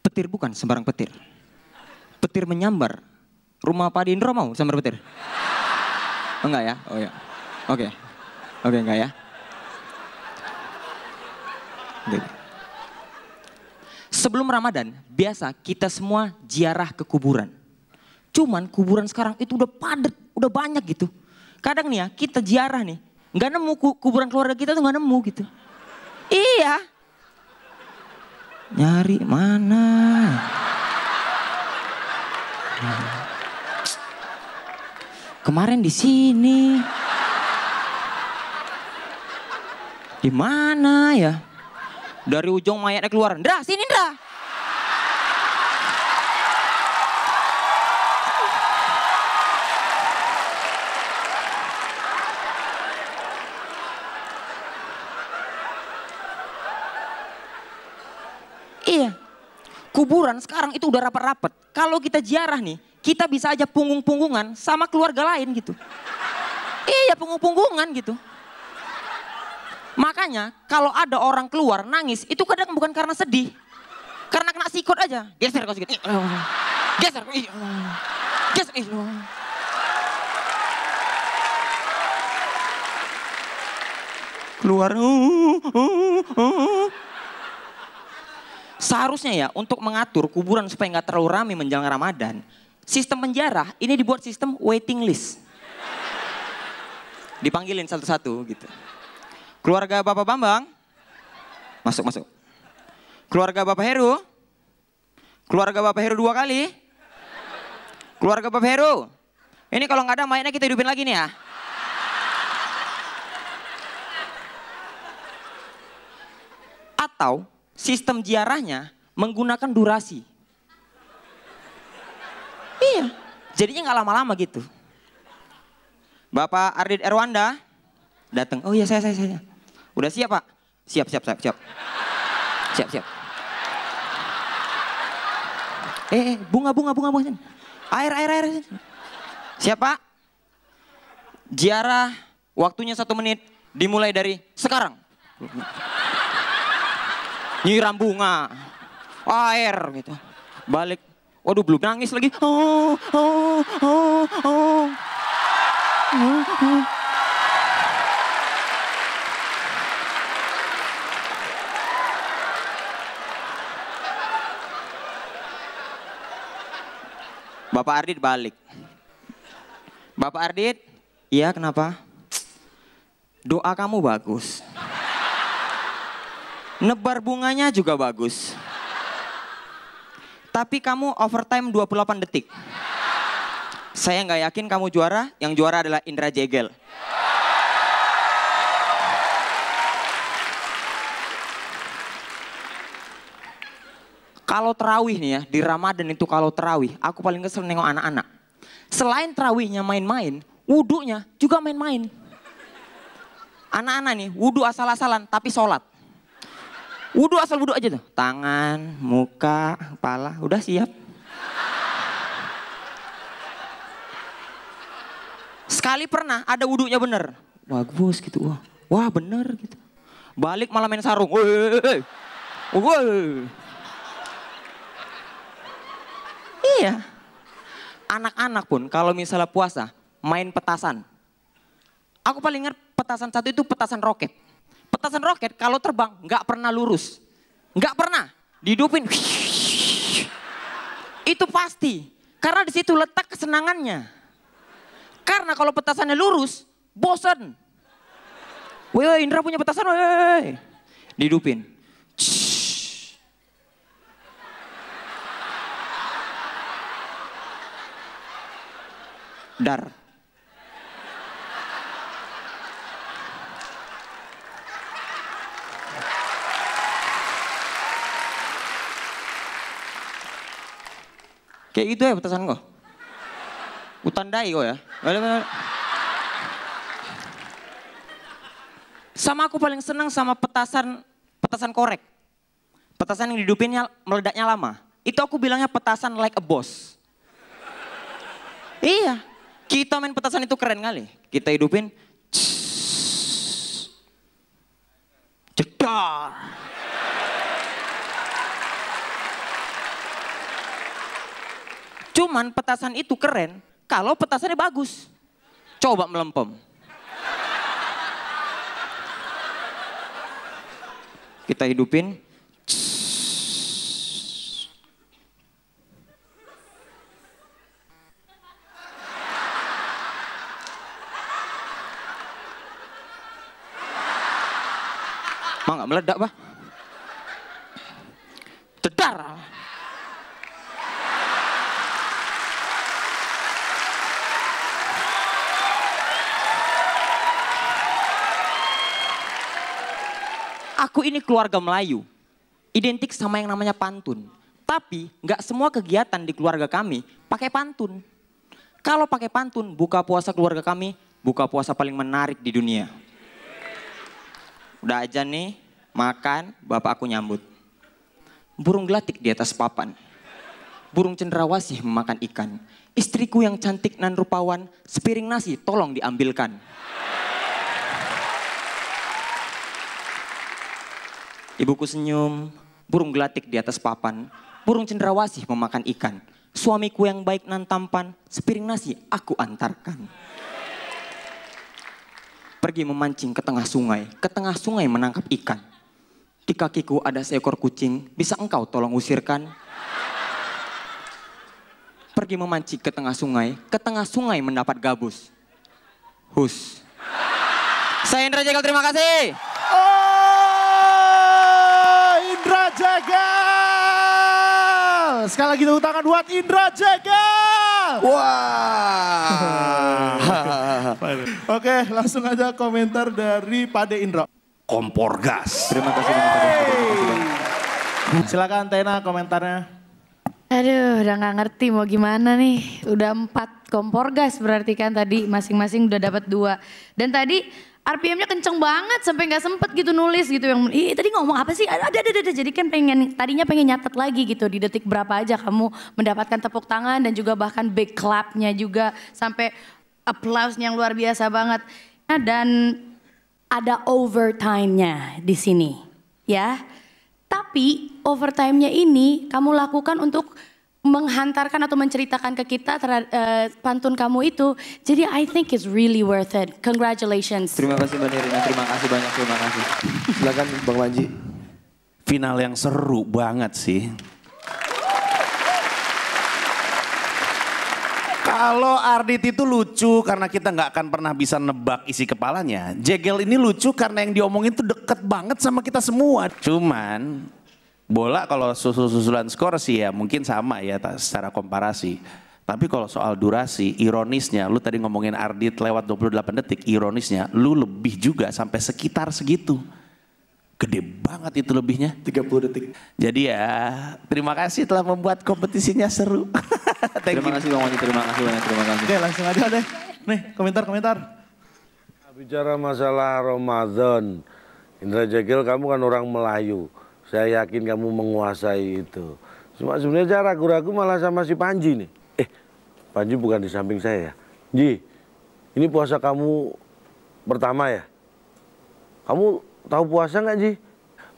Petir bukan sembarang petir. Petir menyambar. Rumah Pak Indro mau sambar petir? Enggak ya? Oh ya. Oke. Oke, enggak ya? Oke. Sebelum Ramadan, biasa kita semua ziarah ke kuburan. Cuman kuburan sekarang itu udah padat, udah banyak gitu. Kadang nih ya, kita ziarah nih, nggak nemu kuburan keluarga kita tuh nggak nemu gitu. Iya. Nyari mana? Kemarin di sini. Di mana ya? Dari ujung mayatnya keluar. Ndra, sini Ndra. Iya. Kuburan sekarang itu udah rapat-rapat. Kalau kita ziarah nih, kita bisa aja punggung-punggungan sama keluarga lain gitu. Iya, punggung-punggungan gitu. Makanya kalau ada orang keluar nangis itu kadang bukan karena sedih. Karena kena sikut aja. Geser kau sikut. Geser. Geser. Keluar. Seharusnya ya untuk mengatur kuburan supaya nggak terlalu ramai menjelang Ramadan. Sistem penjara ini dibuat sistem waiting list. Dipanggilin satu-satu gitu. Keluarga Bapak Bambang, masuk. Keluarga Bapak Heru, keluarga Bapak Heru 2 kali. Keluarga Bapak Heru, ini kalau nggak ada mayatnya kita hidupin lagi nih ya. Atau sistem ziarahnya menggunakan durasi. Iya, jadinya nggak lama-lama gitu. Bapak Ardit Erwanda datang. Oh iya saya. Udah siap Pak? Siap. Bunga. Air. Siap Pak? Ziarah waktunya 1 menit dimulai dari sekarang. Nyiram bunga, air gitu. Balik. Waduh belum nangis lagi. Bapak Ardit balik. Bapak Ardit, iya kenapa? Doa kamu bagus. Nebar bunganya juga bagus. Tapi kamu overtime 28 detik. Saya nggak yakin kamu juara, yang juara adalah Indra Jegel. Kalau terawih nih ya, di Ramadan itu kalau terawih, aku paling kesel nengok anak-anak. Selain terawihnya main-main, wudunya juga main-main. Anak-anak nih, wudu asal-asalan tapi sholat. Wudu asal wudu aja tuh. Tangan, muka, kepala, udah siap. Sekali pernah ada wudunya bener. Bagus gitu, wah bener gitu. Balik malah main sarung. Woi. Iya. Anak-anak pun kalau misalnya puasa main petasan. Aku paling ingat petasan satu itu petasan roket. Petasan roket kalau terbang nggak pernah lurus. Nggak pernah. Dihidupin. Itu pasti. Karena di situ letak kesenangannya. Karena kalau petasannya lurus, bosan. Woi, Indra punya petasan, woi. Dihidupin. Dar. Kayak gitu ya petasan kok. Utandai kok ya. Sama aku paling senang sama petasan korek. Petasan yang dihidupinnya meledaknya lama. Itu aku bilangnya petasan like a boss. Iya, kita main petasan itu keren kali. Kita hidupin. Jedar. Cuman petasan itu keren kalau petasannya bagus. Coba melempem. Kita hidupin. Mah nggak meledak, Pak. Cedar. Aku ini keluarga Melayu, identik sama yang namanya pantun. Tapi nggak semua kegiatan di keluarga kami pakai pantun. Kalau pakai pantun, buka puasa keluarga kami, buka puasa paling menarik di dunia. Udah aja nih, makan, bapak aku nyambut. Burung gelatik di atas papan. Burung cendrawasih memakan ikan. Istriku yang cantik nan rupawan, sepiring nasi tolong diambilkan. Ibuku senyum, burung gelatik di atas papan. Burung cendrawasih memakan ikan. Suamiku yang baik nan tampan, sepiring nasi aku antarkan. Pergi memancing ke tengah sungai menangkap ikan. Di kakiku ada seekor kucing, bisa engkau tolong usirkan? Pergi memancing ke tengah sungai mendapat gabus. Hus. Saya Indra Jegal, terima kasih. Oh, Indra Jegal. Sekali lagi tepuk tangan buat Indra Jegal. Wah. Oke, langsung aja komentar dari Pade Indra. Kompor gas. Terima kasih banyak. Silakan Tena komentarnya. Aduh, udah gak ngerti mau gimana nih. Udah 4 kompor gas berarti kan tadi masing-masing udah dapat 2. Dan tadi RPM-nya kenceng banget sampai gak sempet gitu nulis gitu. Yang tadi ngomong apa sih? Ada. Jadi kan tadinya pengen nyatet lagi gitu. Di detik berapa aja kamu mendapatkan tepuk tangan dan juga bahkan big clap-nya juga. Sampai applause-nya yang luar biasa banget. Dan ada overtime-nya di sini ya. Tapi overtime-nya ini kamu lakukan untuk menghantarkan atau menceritakan ke kita pantun kamu itu. Jadi I think it's really worth it. Congratulations. Terima kasih Mbak Nirina, terima kasih banyak, terima kasih. Silakan Bang Manji. Final yang seru banget sih. Kalau Ardit itu lucu karena kita nggak akan pernah bisa nebak isi kepalanya. Jegel ini lucu karena yang diomongin tuh deket banget sama kita semua. Cuman bola kalau susulan skor sih ya mungkin sama ya secara komparasi. Tapi kalau soal durasi, ironisnya lu tadi ngomongin Ardit lewat 28 detik, ironisnya lu lebih juga sampai sekitar segitu. Gede banget itu lebihnya. 30 detik. Jadi ya terima kasih telah membuat kompetisinya seru. Terima kasih Bang Wanji, terima kasih banyak, terima kasih. Oke, langsung aja deh. Nih, komentar. Bicara masalah Ramadan, Indra Jekyll kamu kan orang Melayu. Saya yakin kamu menguasai itu. Cuma sebenarnya ragu-ragu malah sama si Panji nih. Panji bukan di samping saya ya. Ji, ini puasa kamu pertama ya? Kamu tahu puasa nggak Ji?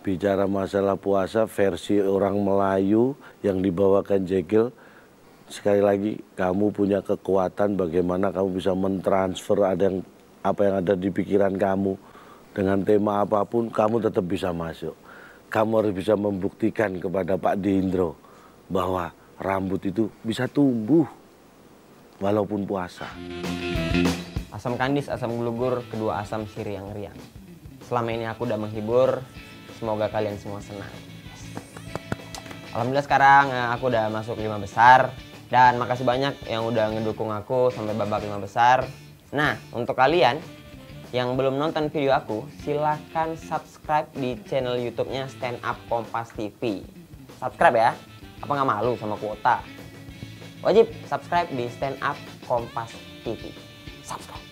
Bicara masalah puasa versi orang Melayu yang dibawakan Jekyll. Sekali lagi, kamu punya kekuatan bagaimana kamu bisa mentransfer apa yang ada di pikiran kamu. Dengan tema apapun, kamu tetap bisa masuk. Kamu harus bisa membuktikan kepada Pak Dindro bahwa rambut itu bisa tumbuh walaupun puasa. Asam kandis, asam gulugur, kedua asam siriang-riang. Selama ini aku udah menghibur, semoga kalian semua senang. Alhamdulillah sekarang aku udah masuk 5 besar. Dan makasih banyak yang udah ngedukung aku sampai babak 5 besar. Nah, untuk kalian yang belum nonton video aku, silahkan subscribe di channel YouTube-nya Stand Up Kompas TV. Subscribe ya, apa nggak malu sama kuota? Wajib subscribe di Stand Up Kompas TV. Subscribe.